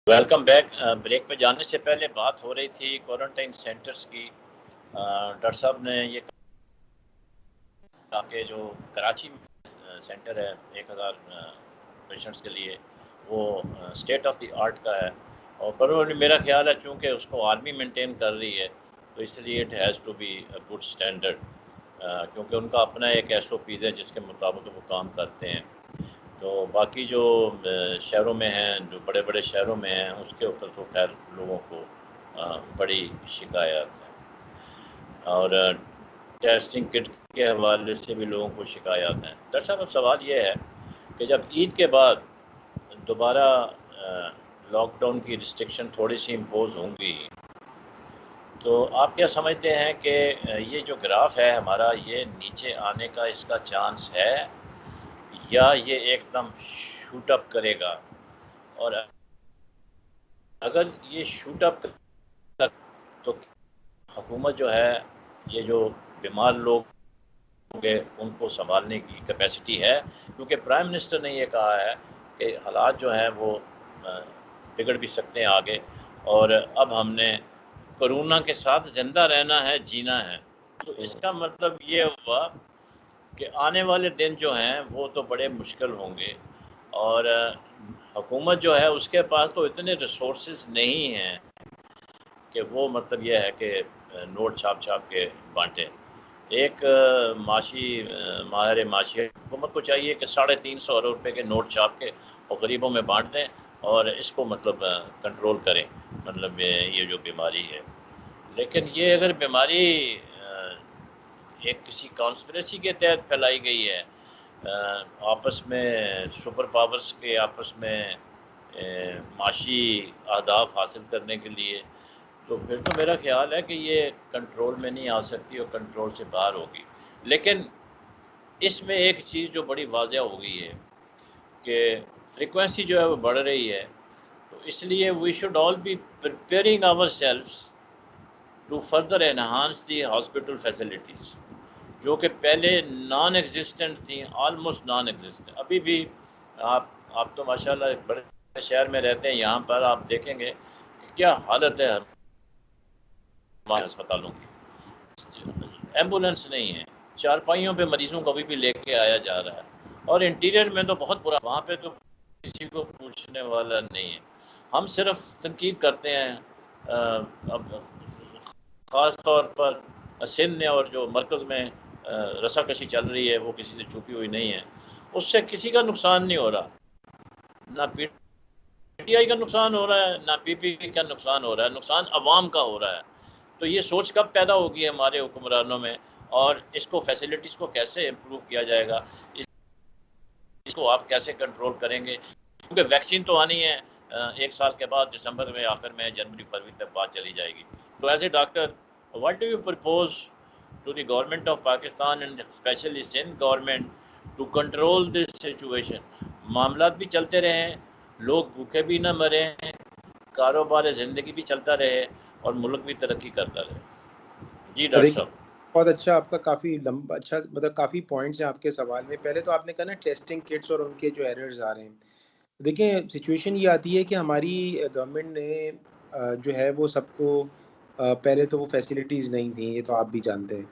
Welcome back. Break میں جانے سے پہلے بات ہو رہی تھی کوارنٹائن سینٹرز کی. ڈاکٹر صاحب نے یہ کہا کہ جو کراچی سینٹر ہے 1000 پیشنٹس کے لیے وہ اسٹیٹ آف دی آرٹ کا ہے، اور پر میرا خیال ہے چونکہ اس کو آرمی مینٹین کر رہی ہے تو اس لیے it has to be good standard, کیونکہ ان کا اپنا ایک ایس او پیز ہے جس کے مطابق وہ کام کرتے ہیں. تو باقی جو شہروں میں ہیں، جو بڑے بڑے شہروں میں ہیں، اس کے اوپر تو خیر لوگوں کو بڑی شکایات ہیں، اور ٹیسٹنگ کٹ کے حوالے سے بھی لوگوں کو شکایات ہیں. ڈاکٹر صاحب اب سوال یہ ہے کہ جب عید کے بعد دوبارہ لاک ڈاؤن کی ریسٹرکشن تھوڑی سی امپوز ہوں گی، تو آپ کیا سمجھتے ہیں کہ یہ جو گراف ہے ہمارا یہ نیچے آنے کا اس کا چانس ہے یا یہ ایک دم شوٹ اپ کرے گا؟ اور اگر یہ شوٹ اپ تو حکومت جو ہے یہ جو بیمار لوگ ان کو سنبھالنے کی کیپیسٹی ہے؟ کیونکہ پرائم منسٹر نے یہ کہا ہے کہ حالات جو ہیں وہ بگڑ بھی سکتے ہیں آگے، اور اب ہم نے کرونا کے ساتھ زندہ رہنا ہے، جینا ہے. تو اس کا مطلب یہ ہوا کہ آنے والے دن جو ہیں وہ تو بڑے مشکل ہوں گے، اور حکومت جو ہے اس کے پاس تو اتنے ریسورسز نہیں ہیں کہ وہ مطلب یہ ہے کہ نوٹ چھاپ چھاپ کے بانٹیں. ایک ماہر معاشیت حکومت کو چاہیے کہ 350 ارب روپے کے نوٹ چھاپ کے اور غریبوں میں بانٹ دیں اور اس کو مطلب کنٹرول کریں، مطلب یہ جو بیماری ہے. لیکن یہ اگر بیماری ایک کسی کانسپریسی کے تحت پھیلائی گئی ہے، آپس میں سپر پاورز کے آپس میں معاشی اہداف حاصل کرنے کے لیے، تو پھر تو میرا خیال ہے کہ یہ کنٹرول میں نہیں آ سکتی اور کنٹرول سے باہر ہوگی. لیکن اس میں ایک چیز جو بڑی واضح ہو گئی ہے کہ فریکوینسی جو ہے وہ بڑھ رہی ہے، تو اس لیے we should all be preparing ourselves to further enhance the hospital facilities, جو کہ پہلے نان ایگزسٹنٹ تھیں، آلموسٹ نان ایگزسٹنٹ. ابھی بھی آپ تو ماشاءاللہ ایک بڑے شہر میں رہتے ہیں، یہاں پر آپ دیکھیں گے کہ کیا حالت ہے ہمارے ہسپتالوں کی. ایمبولینس نہیں ہے، چارپائیوں پہ مریضوں کو ابھی بھی لے کے آیا جا رہا ہے، اور انٹیریئر میں تو بہت برا، وہاں پہ تو کسی کو پوچھنے والا نہیں ہے. ہم صرف تنقید کرتے ہیں، اب خاص طور پر سندھ میں اور جو مرکز میں رسا کشی چل رہی ہے وہ کسی سے چھپی ہوئی نہیں ہے. اس سے کسی کا نقصان نہیں ہو رہا، نہ پی ٹی آئی کا نقصان ہو رہا ہے، نہ پی پی پی کا نقصان ہو رہا ہے، نقصان عوام کا ہو رہا ہے. تو یہ سوچ کب پیدا ہوگی ہے ہمارے حکمرانوں میں، اور اس کو فیسلٹیز کو کیسے امپروو کیا جائے گا، اس کو آپ کیسے کنٹرول کریں گے؟ کیونکہ ویکسین تو آنی ہے 1 سال کے بعد، دسمبر میں آخر میں، جنوری فروری تک بات چلی جائے گی. تو as a doctor what do you propose to the government of Pakistan and especially Sindh government to control this situation? معاملات بھی چلتے رہیں، لوگ بھوکے بھی نہ مریں، کاروبار زندگی بھی چلتا رہے، اور ملک بھی ترقی کرتا رہے. جی ڈاکٹر دیکھیے، صاحب. بہت اچھا، آپ کا کافی لمبا اچھا مطلب کافی پوائنٹس ہیں آپ کے سوال میں. پہلے تو آپ نے کہا نا ٹیسٹنگ کٹس اور ان کے جو ایررز آ رہے ہیں. دیکھیں سچویشن یہ آتی ہے کہ ہماری گورنمنٹ نے جو ہے وہ سب کو پہلے تو وہ فیسلٹیز نہیں تھیں، یہ تو آپ بھی جانتے ہیں.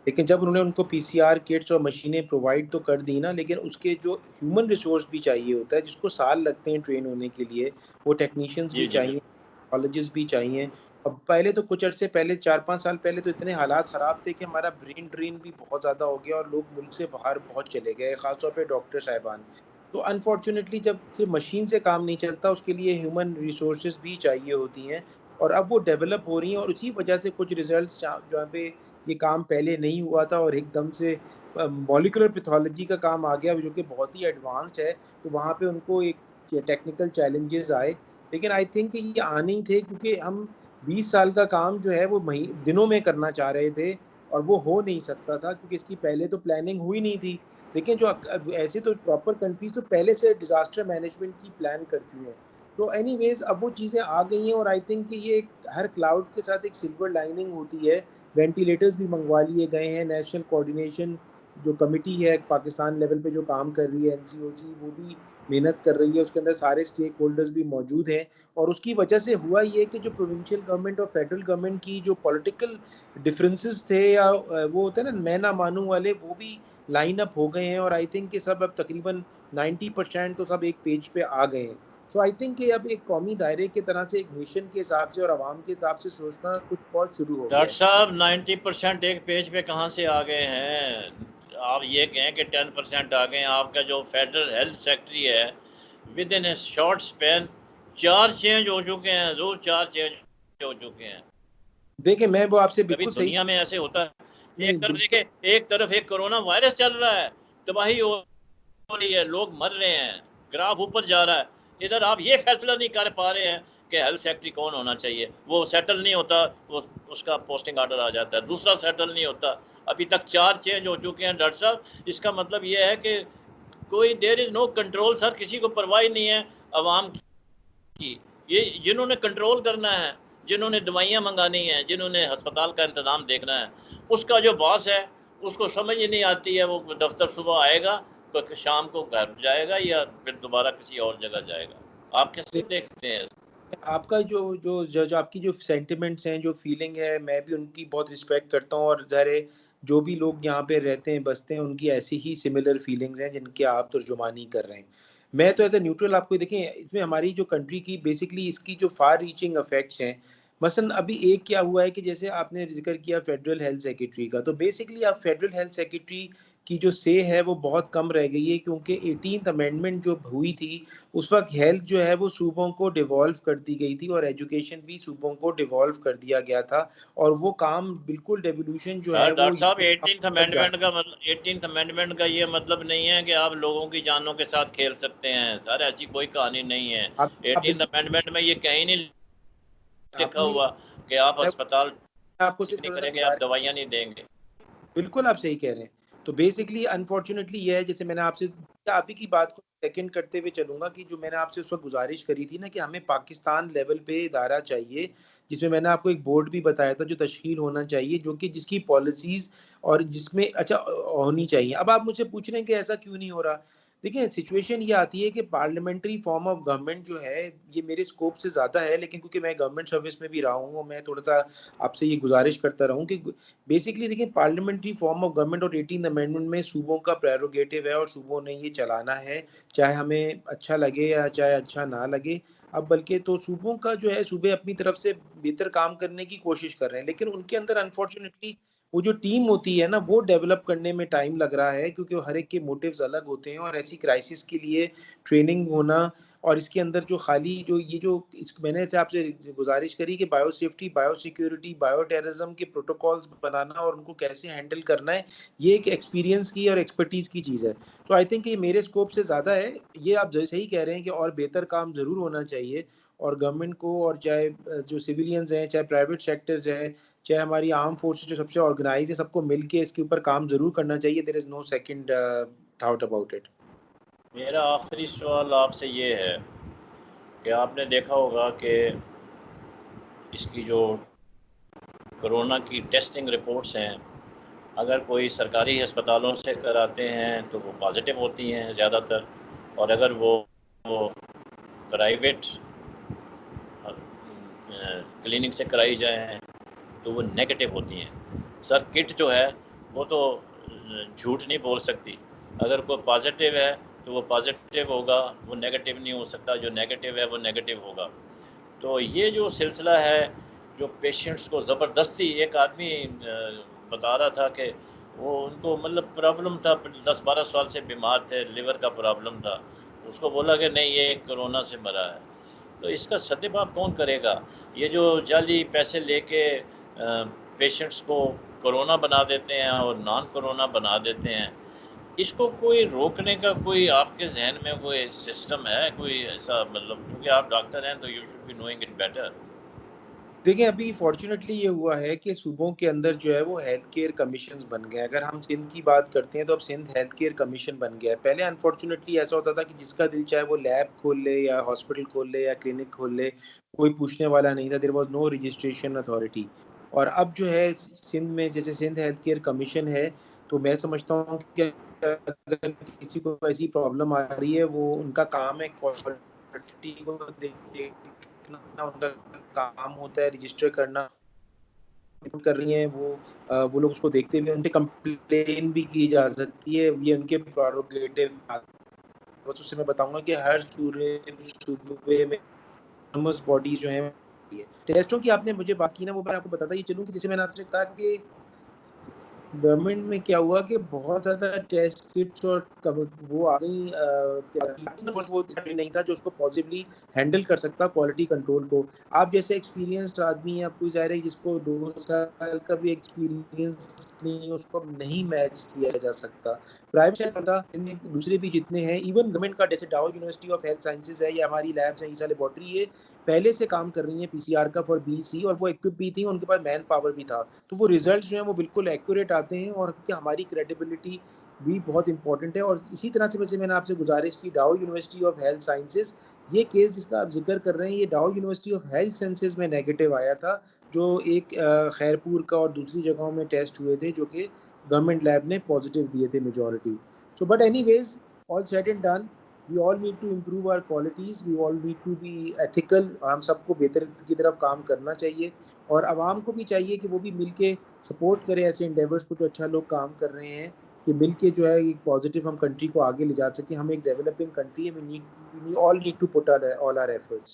لیکن جب انہوں نے ان کو پی سی آر کٹس اور مشینیں پرووائڈ تو کر دی نا، لیکن اس کے جو ہیومن ریسورس بھی چاہیے ہوتا ہے، جس کو سال لگتے ہیں ٹرین ہونے کے لیے، وہ ٹیکنیشینز بھی جی چاہیے، بالکل. کالجز بھی چاہیے. اب پہلے تو کچھ عرصے پہلے 4-5 سال پہلے تو اتنے حالات خراب تھے کہ ہمارا برین ڈرین بھی بہت زیادہ ہو گیا اور لوگ ملک سے باہر بہت چلے گئے، خاص طور پہ ڈاکٹر صاحبان. تو انفارچونیٹلی جب صرف مشین سے کام نہیں چلتا، اس کے لیے ہیومن ریسورسز بھی چاہیے ہوتی ہیں، اور اب وہ ڈیولپ ہو رہی ہیں. اور اسی وجہ سے کچھ ریزلٹس جہاں پہ یہ کام پہلے نہیں ہوا تھا اور ایک دم سے مالیکولر پیتھولوجی کا کام آ گیا جو کہ بہت ہی ایڈوانسڈ ہے، تو وہاں پہ ان کو ایک ٹیکنیکل چیلنجز آئے. لیکن آئی تھنک کہ یہ آنے ہی تھے، کیونکہ ہم 20 سال کا کام جو ہے وہ دنوں میں کرنا چاہ رہے تھے، اور وہ ہو نہیں سکتا تھا کیونکہ اس کی پہلے تو پلاننگ ہوئی نہیں تھی. دیکھیں جو ایسے تو پراپر کنٹریز تو پہلے سے ڈیزاسٹر مینجمنٹ کی پلان کرتی ہیں. تو اینی ویز اب وہ چیزیں آ گئی ہیں، اور آئی تھنک کہ یہ ہر کلاؤڈ کے ساتھ ایک سلور لائننگ ہوتی ہے. وینٹیلیٹرز بھی منگوا لیے گئے ہیں، نیشنل کوآرڈینیشن جو کمیٹی ہے پاکستان لیول پہ جو کام کر رہی ہے NCOC، وہ بھی محنت کر رہی ہے، اس کے اندر سارے اسٹیک ہولڈرز بھی موجود ہیں، اور اس کی وجہ سے ہوا یہ کہ جو پروونشل گورنمنٹ اور فیڈرل گورنمنٹ کی جو پولیٹیکل ڈفرینسز تھے یا وہ ہوتے ہیں نا میں نہ مانوں والے، وہ بھی لائن اپ ہو گئے ہیں، اور آئی تھنک کہ سب اب تقریباً 90% تو سب ایک پیج پہ آ گئے ہیں. سو آئی تھنک کہ اب ایک قومی دائرے کی طرح سے ایک نیشن کے حساب سے اور عوام کے حساب سے سوچنا کچھ بہت شروع ہو گیا ڈاکٹر ہے. صاحب 90% ایک پیج پہ کہاں سے آ گئے ہیں؟ آپ یہ کہیں کہ 10% آ گئے ہیں. آپ کا جو فیڈرل ہیلتھ سیکٹری ہے with in a short span 4 change ہو چکے ہیں، ضرور 4 چینج ہو چکے ہیں. دیکھیں میں وہ آپ سے کبھی بالکل صحیح دنیا میں ایسے ہوتا ہے. نہیں ایک طرف بالکل دیکھیں، ایک طرف ایک کرونا وائرس چل رہا ہے، تباہی ہو رہی ہے، لوگ مر رہے ہیں، گراف اوپر جا رہا ہے. ادھر آپ یہ فیصلہ نہیں کر پا رہے ہیں کہ ہیلتھ سیکٹری کون ہونا چاہیے. وہ سیٹل نہیں ہوتا، وہ اس کا پوسٹنگ آرڈر آ جاتا ہے. دوسرا سیٹل نہیں ہوتا. ابھی تک 4 چینج ہو چکے ہیں ڈاکٹر صاحب. اس کا مطلب یہ ہے کہ کوئی دیر از نو کنٹرول. سر کسی کو پرواہ نہیں ہے عوام کی. یہ جنہوں نے کنٹرول کرنا ہے، جنہوں نے دوائیاں منگانی ہیں، جنہوں نے ہسپتال کا انتظام دیکھنا ہے، اس کا جو باس ہے اس کو سمجھ ہی نہیں آتی ہے. وہ دفتر صبح آئے گا تو شام کو گھر جائے گا یا پھر دوبارہ کسی اور جگہ جائے گا. آپ کیسے دیکھتے ہیں؟ آپ کا جو آپ کی جو سینٹیمنٹس ہیں، جو فیلنگ ہے، میں بھی ان کی بہت رسپیکٹ کرتا ہوں، اور ظاہر ہے جو بھی لوگ یہاں پہ رہتے ہیں بستے ہیں ان کی ایسی ہی سملر فیلنگز ہیں جن کی آپ ترجمانی کر رہے ہیں. میں تو ایز اے نیوٹرل آپ کو دیکھیں، اس میں ہماری جو کنٹری کی بیسکلی اس کی جو فار ریچنگ افیکٹس ہیں. مثلا ابھی ایک کیا ہوا ہے کہ جیسے آپ نے ذکر کیا فیڈرل ہیلتھ سیکرٹری کا، تو بیسکلی آپ فیڈرل ہیلتھ سیکرٹری کی جو سے ہے وہ بہت کم رہ گئی ہے، کیونکہ 18th امینڈمنٹ جو ہوئی تھی اس وقت ہیلتھ جو ہے وہ صوبوں کو ڈیوالو کر دی گئی تھی، اور ایجوکیشن بھی صوبوں کو ڈیوالو کر دیا گیا تھا، اور وہ کام بالکل ڈیولیوشن جو ہے وہ ڈاکٹر صاحب 18th تک جا. امینڈمنٹ کا مطلب 18th امینڈمنٹ کا یہ مطلب نہیں ہے کہ آپ لوگوں کی جانوں کے ساتھ کھیل سکتے ہیں. سر ایسی کوئی کہانی نہیں ہے. آپ 18th بالکل امینڈمنٹ میں یہ کہیں نہیں آپ لکھا نے ہوا کہ آپ میں ہسپتال آپ کو صرف نہیں تھوڑا سا کریں گے، آپ گزارش، دوائیاں نہیں دیں گے. بالکل آپ صحیح کہہ رہے ہیں. تو بیسکلی انفارچونیٹلی یہ ہے، جیسے میں نے آپ سے آپ ہی کی بات کو سیکنڈ کرتے ہوئے چلوں گا کہ جو میں نے آپ سے اس وقت گزارش کری تھی نا کہ ہمیں پاکستان لیول پہ ادارہ چاہیے جس میں نے آپ کو ایک بورڈ بھی بتایا تھا جو تشکیل ہونا چاہیے، جو کہ جس کی پالیسیز اور جس میں اچھا ہونی چاہیے. اب آپ مجھ سے پوچھ رہے ہیں کہ ایسا کیوں نہیں ہو رہا. دیکھیں سچویشن یہ آتی ہے کہ پارلیمنٹری فارم آف گورنمنٹ جو ہے یہ میرے اسکوپ سے زیادہ ہے، لیکن کیونکہ میں گورنمنٹ سروس میں بھی رہا ہوں اور میں تھوڑا سا آپ سے یہ گزارش کرتا رہا ہوں کہ بیسکلی دیکھیں پارلیمنٹری فارم آف گورنمنٹ اور 18 امینڈمنٹ میں صوبوں کا پریروگیٹو ہے، اور صوبوں نے یہ چلانا ہے چاہے ہمیں اچھا لگے یا چاہے اچھا نہ لگے. اب بلکہ تو صوبوں کا جو ہے صوبے اپنی طرف سے بہتر کام کرنے کی کوشش کر رہے ہیں، لیکن ان کے اندر انفارچونیٹلی وہ جو ٹیم ہوتی ہے نا وہ ڈیولپ کرنے میں ٹائم لگ رہا ہے، کیونکہ ہر ایک کے موٹیوز الگ ہوتے ہیں، اور ایسی کرائسس کے لیے ٹریننگ ہونا، اور اس کے اندر جو خالی جو یہ جو میں نے آپ سے گزارش کری کہ bio safety, bio security, bio terrorism کے پروٹوکالز بنانا اور ان کو کیسے ہینڈل کرنا ہے، یہ ایک ایکسپیرینس کی اور ایکسپرٹیز کی چیز ہے. تو آئی تھنک یہ میرے اسکوپ سے زیادہ ہے. یہ آپ صحیح کہہ رہے ہیں کہ اور بہتر کام ضرور ہونا چاہیے، اور گورنمنٹ کو، اور چاہے جو سویلینز ہیں، چاہے پرائیویٹ سیکٹرز ہیں، چاہے ہماری آرم فورسز جو سب سے آرگنائز ہے، سب کو مل کے اس کے اوپر کام ضرور کرنا چاہیے. دیر از نو سیکنڈ تھاٹ اباؤٹ اٹ. میرا آخری سوال آپ سے یہ ہے کہ آپ نے دیکھا ہوگا کہ اس کی جو کرونا کی ٹیسٹنگ رپورٹس ہیں، اگر کوئی سرکاری ہسپتالوں سے کراتے ہیں تو وہ پازیٹیو ہوتی ہیں زیادہ تر، اور اگر وہ پرائیویٹ کلینک سے کرائی جائیں تو وہ نیگیٹو ہوتی ہیں. سر کٹ جو ہے وہ تو جھوٹ نہیں بول سکتی. اگر کوئی پازیٹیو ہے تو وہ پازیٹیو ہوگا، وہ نیگیٹو نہیں ہو سکتا. جو نیگیٹو ہے وہ نیگیٹو ہوگا. تو یہ جو سلسلہ ہے، جو پیشنٹس کو زبردستی، ایک آدمی بتا رہا تھا کہ وہ ان کو مطلب پرابلم تھا، 10-12 سال سے بیمار تھے، لیور کا پرابلم تھا، اس کو بولا کہ نہیں یہ کرونا سے مرا ہے. تو اس کا سدبھاؤ کون کرے گا؟ یہ جو جعلی پیسے لے کے پیشنٹس کو کرونا بنا دیتے ہیں اور نان کرونا بنا دیتے ہیں، اس کو کوئی روکنے کا کوئی آپ کے ذہن میں کوئی سسٹم ہے، کوئی ایسا؟ مطلب کیونکہ آپ ڈاکٹر ہیں تو you should be knowing it better. دیکھیں ابھی فارچونیٹلی یہ ہوا ہے کہ صوبوں کے اندر جو ہے وہ ہیلتھ کیئر کمیشنز بن گئے. اگر ہم سندھ کی بات کرتے ہیں تو اب سندھ ہیلتھ کیئر کمیشن بن گیا ہے. پہلے انفارچونیٹلی ایسا ہوتا تھا کہ جس کا دل چاہے وہ لیب کھول لے یا ہاسپٹل کھول لے یا کلینک کھول لے، کوئی پوچھنے والا نہیں تھا. There was no registration authority. اور اب جو ہے سندھ میں جیسے سندھ ہیلتھ کیئر کمیشن ہے، تو میں سمجھتا ہوں کہ اگر کسی کو ایسی پرابلم آ رہی ہے، وہ ان کا کام ہے کوالٹی کو دیکھنا، ان کا کام ہوتا ہے رجسٹر کرنا کر رہی ہیں وہ لوگ اس کو دیکھتے ہوئے ان سے کمپلین بھی کی جا سکتی ہے، یہ ان کے پروگیٹو۔ بس اس سے میں بتاؤں گا کہ ہر صوبے میں باڈی جو ہیں ٹیسٹوں کی آپ نے مجھے بات کی نا، وہ میں آپ کو بتاتا ہی چلوں کہ جیسے میں نے آپ سے کہا کہ گورنمنٹ میں کیا ہوا کہ بہت زیادہ ٹیسٹ کٹس اور وہ آ گئی، وہ نہیں تھا جو اس کو پازیٹیولی ہینڈل کر سکتا کوالٹی کنٹرول کو۔ آپ جیسے ایکسپیرینسڈ آدمی ہیں، آپ کوئی ظاہر ہے جس کو 2 سال کا بھی ایکسپیرینس نہیں، اس کو نہیں میچ کیا جا سکتا۔ پرائیویٹ پتا دوسرے بھی جتنے ہیں، ایون گورنمنٹ کا جیسے ڈاؤ یونیورسٹی آف ہیلتھ سائنسز ہے یا ہماری لیبس ہیں عیسیٰ لیبارٹری، یہ پہلے سے کام کر رہی ہیں پی سی آر کا فار بی سی، اور وہ ایکوپ بھی تھیں، ان کے پاس مین پاور بھی تھا، تو وہ ریزلٹس جو ہیں وہ بالکل ایکوریٹ آتے ہیں، اور کہ ہماری کریڈیبلٹی بھی بہت امپورٹنٹ ہے۔ اور اسی طرح سے ویسے میں نے آپ سے گزارش کی ڈاؤ یونیورسٹی آف ہیلتھ سائنسز، یہ کیس جس کا آپ ذکر کر رہے ہیں، یہ ڈاؤ یونیورسٹی آف ہیلتھ سائنسز میں نیگیٹو آیا تھا، جو ایک خیرپور کا اور دوسری جگہوں میں ٹیسٹ ہوئے تھے جو کہ گورنمنٹ لیب نے پازیٹیو دیے تھے majority. So but anyways all said and done, we all need to improve our qualities, we all need to be ethical، ہم سب کو بہتر کی طرف کام کرنا چاہیے، اور عوام کو بھی چاہیے کہ وہ بھی مل کے سپورٹ کرے ایسے انڈیورس کو جو اچھا لوگ کام کر رہے ہیں، کہ مل کے جو ہے ایک پازیٹیو ہم کنٹری کو آگے لے جا سکیں۔ ہم ایک ڈیولپنگ کنٹری ہے، we all need to put all our efforts۔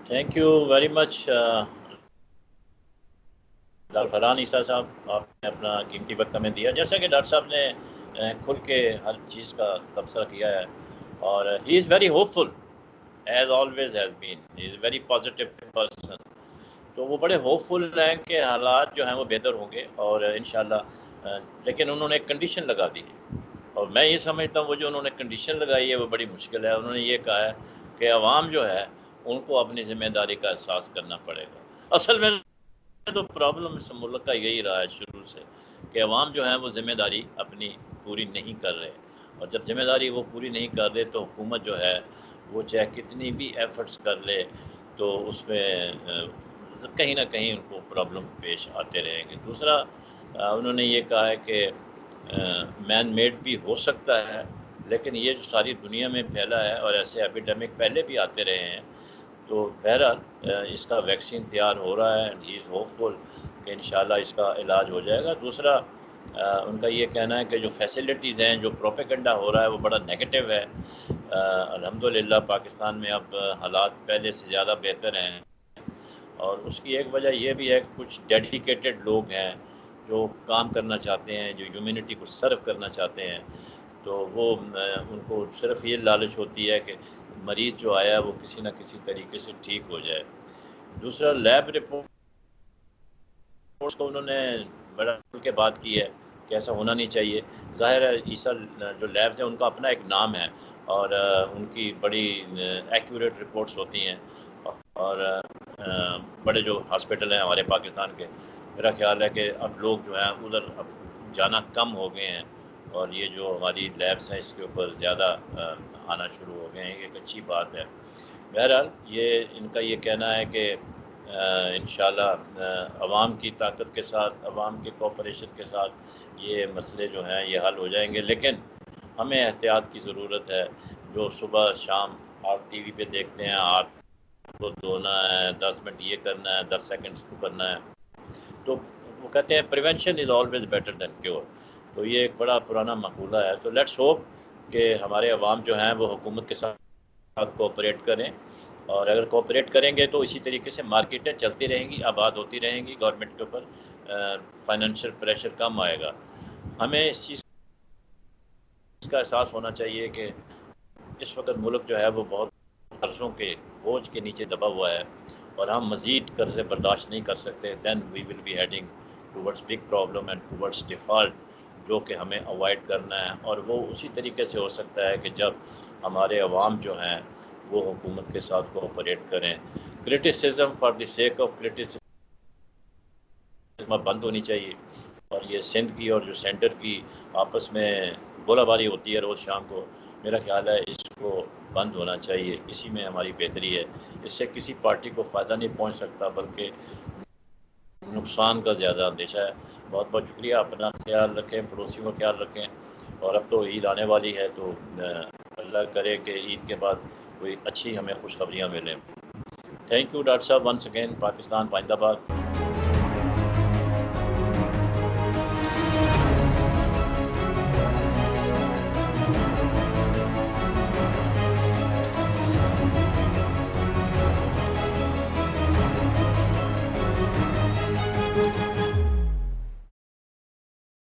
Thank you very much doctor Farhan Isa sahib, آپ نے اپنا قیمتی وقت ہمیں دیا، جیسا کہ ڈاکٹر صاحب نے کھل کے ہر چیز کا تبصرہ کیا ہے، اور he is very hopeful as always has been, he is very positive person, تو وہ بڑے ہوپ فل ہیں کہ حالات جو ہیں وہ بہتر ہوں گے، اور انشاءاللہ لیکن انہوں نے ایک کنڈیشن لگا دی ہے، اور میں یہ سمجھتا ہوں وہ جو انہوں نے کنڈیشن لگائی ہے وہ بڑی مشکل ہے۔ انہوں نے یہ کہا ہے کہ عوام جو ہے ان کو اپنی ذمہ داری کا احساس کرنا پڑے گا۔ اصل میں تو پرابلم اس ملک کا یہی رہا ہے شروع سے، کہ عوام جو ہیں وہ ذمہ داری اپنی پوری نہیں کر رہے، اور جب ذمہ داری وہ پوری نہیں کر رہے تو حکومت جو ہے وہ چاہے کتنی بھی ایفرٹس کر لے تو اس میں کہیں نہ کہیں ان کو پرابلم پیش آتے رہیں گے۔ دوسرا انہوں نے یہ کہا ہے کہ مین میڈ بھی ہو سکتا ہے، لیکن یہ جو ساری دنیا میں پھیلا ہے اور ایسے ایپیڈیمک پہلے بھی آتے رہے ہیں، تو بہرحال اس کا ویکسین تیار ہو رہا ہے، ہی از ہوپ فل کہ انشاءاللہ اس کا علاج ہو جائے گا۔ دوسرا ان کا یہ کہنا ہے کہ جو فیسلٹیز ہیں، جو پروپیگنڈا ہو رہا ہے وہ بڑا نیگیٹو ہے۔ الحمدللہ پاکستان میں اب حالات پہلے سے زیادہ بہتر ہیں، اور اس کی ایک وجہ یہ بھی ہے کہ کچھ ڈیڈیکیٹڈ لوگ ہیں جو کام کرنا چاہتے ہیں، جو ہیومینٹی کو سرو کرنا چاہتے ہیں، تو وہ ان کو صرف یہ لالچ ہوتی ہے کہ مریض جو آیا ہے وہ کسی نہ کسی طریقے سے ٹھیک ہو جائے۔ دوسرا لیب رپورٹس کو انہوں نے بڑا کھل کے بات کی ہے کہ ایسا ہونا نہیں چاہیے۔ ظاہر ہے عیسیٰ جو لیبز ہیں ان کا اپنا ایک نام ہے، اور ان کی بڑی ایکوریٹ رپورٹس ہوتی ہیں، اور بڑے جو ہاسپٹل ہیں ہمارے پاکستان کے، میرا خیال ہے کہ اب لوگ جو ہیں ادھر اب جانا کم ہو گئے ہیں، اور یہ جو ہماری لیبس ہیں اس کے اوپر زیادہ آنا شروع ہو گئے ہیں، ایک اچھی بات ہے۔ بہرحال یہ ان کا یہ کہنا ہے کہ انشاءاللہ عوام کی طاقت کے ساتھ، عوام کے کوپریشن کے ساتھ یہ مسئلے جو ہیں یہ حل ہو جائیں گے، لیکن ہمیں احتیاط کی ضرورت ہے۔ جو صبح شام آپ ٹی وی پہ دیکھتے ہیں، ہاتھ کو دھونا ہے، 10 منٹ یہ کرنا ہے، 10 سیکنڈ کو کرنا ہے، تو وہ کہتے ہیں prevention is always better than cure, تو یہ ایک بڑا پرانا مقولہ ہے۔ تو لیٹس ہوپ کہ ہمارے عوام جو ہیں وہ حکومت کے ساتھ کوآپریٹ کریں، اور اگر کوآپریٹ کریں گے تو اسی طریقے سے مارکیٹیں چلتی رہیں گی، آباد ہوتی رہیں گی، گورنمنٹ کے اوپر فائنینشیل پریشر کم آئے گا۔ ہمیں اس چیز کا احساس ہونا چاہیے کہ اس وقت ملک جو ہے وہ بہت قرضوں کے بوجھ کے نیچے دبا ہوا ہے، اور ہم مزید قرضے برداشت نہیں کر سکتے۔ Then we will be heading towards big problem and towards default, جو کہ ہمیں اوائڈ کرنا ہے، اور وہ اسی طریقے سے ہو سکتا ہے کہ جب ہمارے عوام جو ہیں وہ حکومت کے ساتھ کوآپریٹ کریں۔ Criticism for the sake of criticism بند ہونی چاہیے، اور یہ سندھ کی اور جو سینٹر کی آپس میں گولہ باری ہوتی ہے روز شام کو، میرا خیال ہے اس کو بند ہونا چاہیے، اسی میں ہماری بہتری ہے۔ اس سے کسی پارٹی کو فائدہ نہیں پہنچ سکتا، بلکہ نقصان کا زیادہ اندیشہ ہے۔ بہت بہت شکریہ. اپنا خیال رکھیں, پڑوسیوں کا خیال رکھیں, اور اب تو عید آنے والی ہے, تو اللہ کرے کہ عید کے بعد کوئی اچھی ہمیں خوشخبریاں ملیں. تھینک یو ڈاکٹر صاحب ونس اگین. پاکستان پائندہ باد.